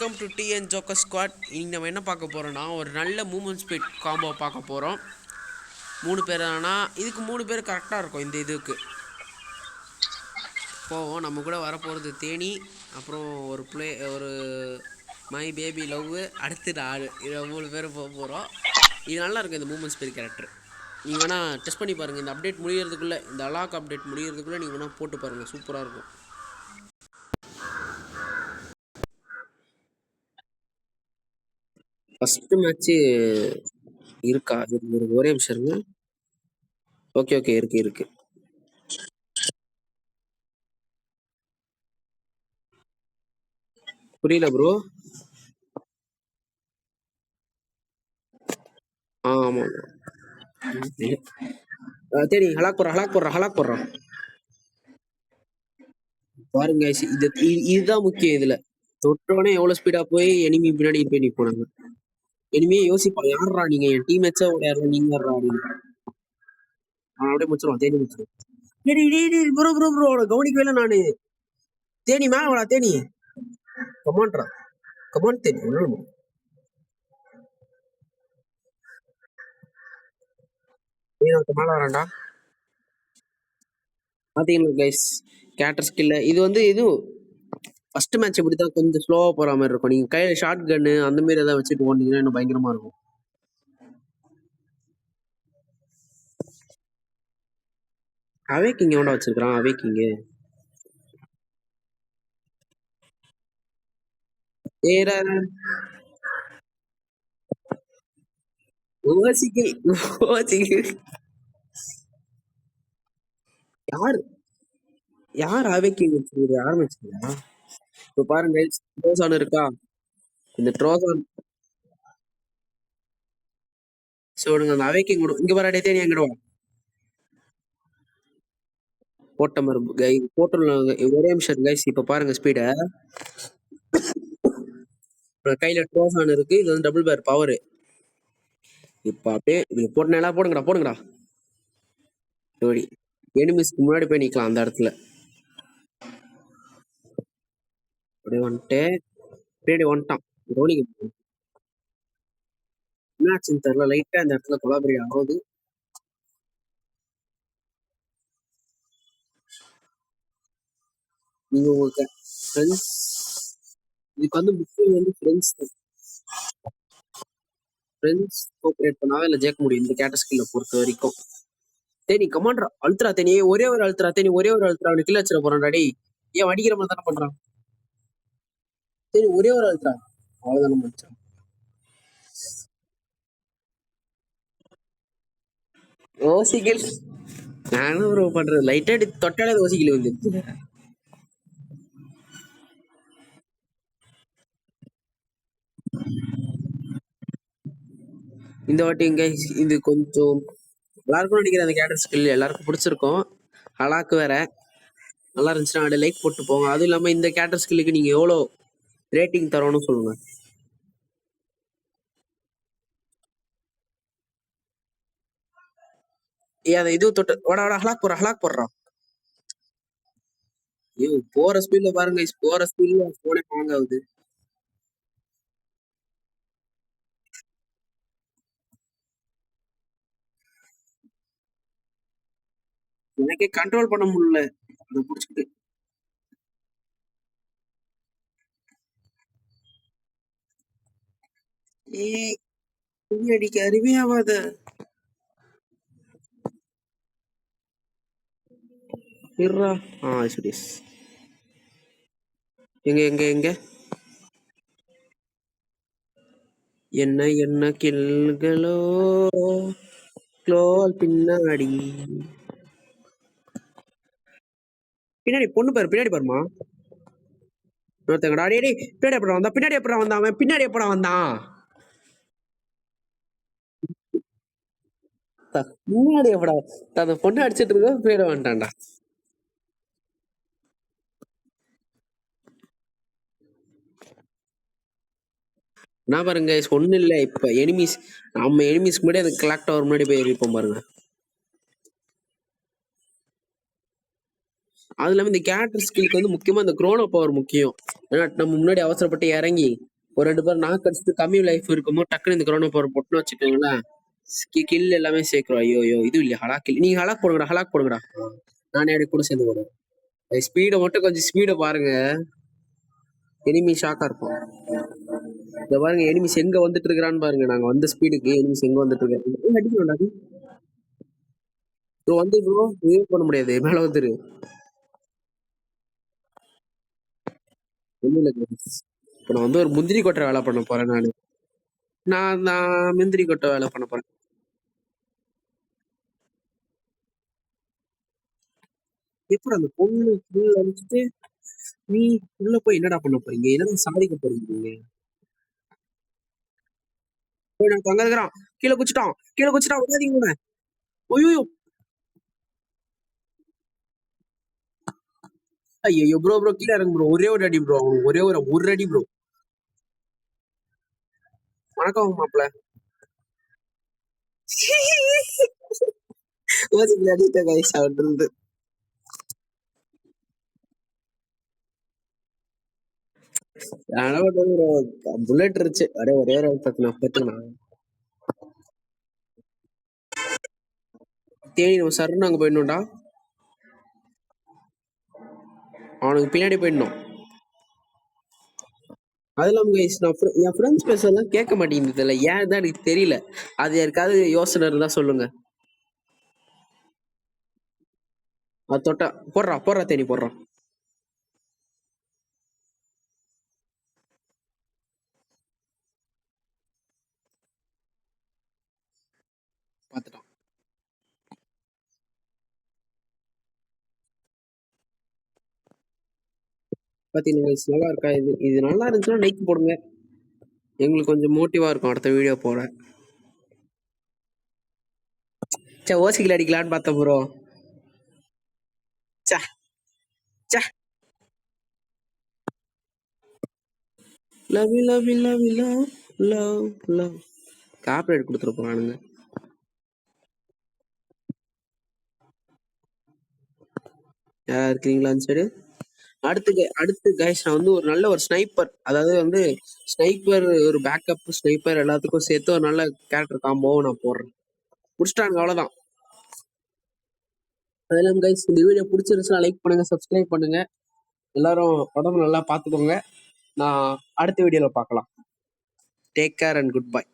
Welcome to TN joker squad. இன்னைக்கு நம்ம என்ன பார்க்க போகிறோன்னா ஒரு நல்ல மூமெண்ட் ஸ்பீட் காம்போ பார்க்க போகிறோம். 3 பேர் ஆனால் இதுக்கு 3 பேர் கரெக்டாக இருக்கும். இந்த இதுக்கு போவோம். நம்ம கூட வரப்போகிறது தேனி, அப்புறம் ஒரு மை பேபி லவ், அடுத்து 4 இதை 3 பேர் போக போகிறோம். இது நல்லா இருக்கும் இந்த மூமெண்ட் ஸ்பீட் கேரக்டர். நீங்கள் வேணால் டெஸ்ட் பண்ணி பாருங்கள். இந்த அப்டேட் முடிகிறதுக்குள்ளே, இந்த அலாக் அப்டேட் முடிகிறதுக்குள்ளே நீங்கள் வேணால் போட்டு பாருங்கள். சூப்பராக இருக்கும். ஃபஸ்ட்டு மேட்ச்சு இருக்கா? ஒரே நிமிஷம் இருங்க. ஓகே இருக்கு. புரியல ப்ரோ. ஆமா தேடி ஹலாக் போடுறான். பாருங்க இதுதான் முக்கியம். இதுல தொட்டோடனே எவ்வளவு ஸ்பீடா போய் எனிமி பின்னாடி போய் நிப்போம். எனிமியே யோசிப்பான், யாரா நீங்க, என் டீம் மேட்சா யாரா நீங்க யாரா அப்படின்னு. அப்படியே முடிச்சிருவான். தேடி முடிச்சிருவான். ப்ரோ கவனிக்கவே இல்லை நானு. தேனி மேல தேனி கமான்ட்ரா, கமான் தேனி மேல வரான்டா. பாத்தீங்களா கைஸ், கேரக்டர் ஸ்கில்ல இது ஃபர்ஸ்ட் மேட்ச் இப்படிதான் கொஞ்சம் ஸ்லோவா போற மாதிரி இருக்கும். நீங்க கையில ஷார்ட் கன்னு அந்த மாதிரி ஏதாவது வச்சுட்டு போனீங்கன்னா இன்னும் பயங்கரமா இருக்கும். அவேக்கிங் எவன்டா வச்சிருக்கான்? அவேக்கிங் ஏற யார் அவேக்கிங் வச்சிருக்குது? யாரும் வச்சிருக்கா? இப்ப பாருங்க, ட்ரோசான் இருக்கா? இந்த ட்ரோசான் சொல்லுங்க. அந்த அவேக்கிங் இங்க வர தேனி எங்கடா போட்ட மரும்பு போட்டுருவாங்க. ஒரே நிமிஷம் கைஸ். இப்ப பாருங்க ஸ்பீட. கையில ட்ரோசான் இருக்கு. இது வந்து டபுள் பேர் பவர். இப்ப அப்படியே இது போட்டா போடுங்கடா. ஜோடி எனிமிஸ்க்கு முன்னாடி போய் நிக்கலாம் அந்த இடத்துல. அப்படியே வந்துட்டு பின்னாடி வந்துட்டான். கவனிக்க என்னாச்சுன்னு தெரியல. லைட்டா அந்த இடத்துல கொலாபரி ஆகுது. நீங்க உங்களுக்கு ஃப்ரெண்ட்ஸ், இதுக்கு வந்து முக்கியம் வந்து ஃப்ரெண்ட்ஸ் கோஆபரேட் பண்ணாதான் இல்லை ஜெயிக்க முடியும் இந்த கேரக்டர் ஸ்கில்ல பொறுத்த வரைக்கும். தேனி கமாண்டரா அழுத்துறா. தேனி ஒரே ஒரு அழுத்துறா. அவனுக்கு கில் வச்சிட போறான். டேய் ஏன் அடிக்கிற மாதிரி தானே பண்றான்? தேனி ஒரே ஒரு அழுத்துறா. அவ்வளவுதானே முடிச்சான். ஓசிகள் நானும் ப்ரோ பண்றது லைட்டா தொட்டாலே ஓசிகள் வந்து இந்த வாட்டி இங்க இது கொஞ்சம் எல்லாருக்கும் நினைக்கிறேன். அந்த கேரக்டர் ஸ்கில் எல்லாருக்கும் பிடிச்சிருக்கும். ஹலாக்கு வேற நல்லா இருந்துச்சுன்னா அப்படியே லைக் போட்டு போங்க. அதுவும் இல்லாம இந்த கேரக்டர் ஸ்கில்லுக்கு நீங்க எவ்வளவு ரேட்டிங் தரணும்னு சொல்லுங்க. அதை இது தொட்டு வாடா ஹலாக் போடுறான். ஐயோ போற ஸ்பீட்ல பாருங்க. போற ஸ்பீட்ல போனே ஹேங் ஆகுது. எனக்கே கண்ட்ரோல் பண்ண முடியல அதை பிடிச்சிட்டு. அடிக்க அருமையாவாத இருறா. சுரேஷ் எங்க என்ன கில்களோ க்ளோல் பின்னாடி பொண்ணு பாரு. பின்னாடி பாருமா. பின்னாடி எப்படா வந்தான்? முன்னாடி எப்படா அந்த பொண்ணு அடிச்சிட்டு இருக்க போயிட வந்துட்டான்டா. நான் பாருங்க ஒண்ணு இல்ல. இப்ப நம்ம எனிமிஸ்க்கு முன்னாடி அந்த கிளாக் டவர் முன்னாடி போய் இருப்போம் பாருங்க. அது இல்லாம இந்த கேரக்டர் ஸ்கில்க்கு வந்து முக்கியமா இந்த குரோனோ பவர் முக்கியம். ஏன்னா நம்ம முன்னாடி அவசரப்பட்டு இறங்கி ஒரு 2 பேர் நாக்கு அடிச்சுட்டு கம்மி லைஃப் இருக்கும்போது டக்குனு இந்த கொரோனா பவர் போட்டுன்னு வச்சுக்கோங்களேன். கில் எல்லாமே சேர்க்கிறோம். ஐயோ ஐயோ இது இல்லையா ஹலாக் கில். நீங்க ஹலாக் போடுங்கடா, ஹலாக் போடுங்கடா. நானே அப்படி கூட சேர்ந்து போடுவேன். ஸ்பீடை மட்டும் கொஞ்சம் ஸ்பீடை பாருங்க. எனிமி ஷாக்கா இருப்போம். இந்த பாருங்க எனிமிஸ் எங்க வந்துட்டு இருக்கிறான்னு பாருங்க. நாங்க வந்த ஸ்பீடுக்கு எனிமிஸ் எங்க வந்துட்டு இருக்காரு. அடிக்கணும்டா ப்ரோ. வந்து ப்ரோ ரிவ்யூ பண்ண முடியாது. மேல வந்துரு. ஒண்ணும் இல்ல guys. இப்ப நான் வந்து ஒரு முந்திரி கொட்டை வேலை பண்ண போறேன் நானு. நான் முந்திரி கொட்டை வேலை பண்ண போறேன். எப்படி அந்த பொண்ணு கீழே அடிச்சுட்டு நீ உள்ள போய் என்னடா பண்ண போறீங்க? என்னடா சாதிக்க போறீங்க நீங்க? போய் நான் அங்க இருக்கிறான். கீழே குச்சிட்டான், கீழே குச்சிட்டான். விடாதீங்க. ஐயோ ஐயோ ப்ரோ ப்ரோ கீழே இறங்கு ப்ரோ. ஒரே ஒரு அடி ப்ரோ. ஒரே ஒரு அடி ப்ரோ. வணக்கம் மாப்பிள்ள. அடித்த கைஸ் அவர்கிட்ட இருந்து. புல்லட் இருந்துச்சு. அப்படியே ஒரே ஒரு பத்துனா தேடி நம்ம சருன்னு அங்க போயிடணும்டா. அவனுக்கு பின்னாடி போயிடணும். அது இல்லாம guys, என் ஃப்ரெண்ட்ஸ் பேசலாம் கேட்க மாட்டேங்குது. இல்லை ஏன் தான் எனக்கு தெரியல. அது யாருக்காவது யோசனை இருந்தா சொல்லுங்க. அது தொட்டா போடுறா தேடி போடுறான். பார்த்துட்டான். பாத்தீங்கன்னா guys, நல்லா இருக்கா? இது இது நல்லா இருந்துச்சுன்னா லைக் போடுங்க. எங்களுக்கு கொஞ்சம் மோட்டிவா இருக்கும் அடுத்த வீடியோ போட. சே ஓசிக்கல அடிக்கலான்னு பார்த்தேன் bro. Say say love you love you love you love love love. Corporate கொடுத்துட்டு போறானுங்க. யாரா இருக்கீங்களான்னு சரி. அடுத்து கைஸ் நான் வந்து ஒரு நல்ல ஒரு ஸ்னைப்பர், அதாவது வந்து ஸ்னைப்பர், ஒரு பேக்கப் ஸ்னைப்பர் எல்லாத்துக்கும் சேர்த்து ஒரு நல்ல கேரக்டர் காம்போவும் நான் போடுறேன். முடிச்சிட்டாங்க அவ்வளவுதான். அதெல்லாம் கைஸ் இந்த வீடியோ பிடிச்சிருந்துச்சுன்னா லைக் பண்ணுங்க, சப்ஸ்கிரைப் பண்ணுங்க. எல்லாரும் உடம்பு நல்லா பார்த்துக்கோங்க. நான் அடுத்த வீடியோல பார்க்கலாம். Take care and good bye.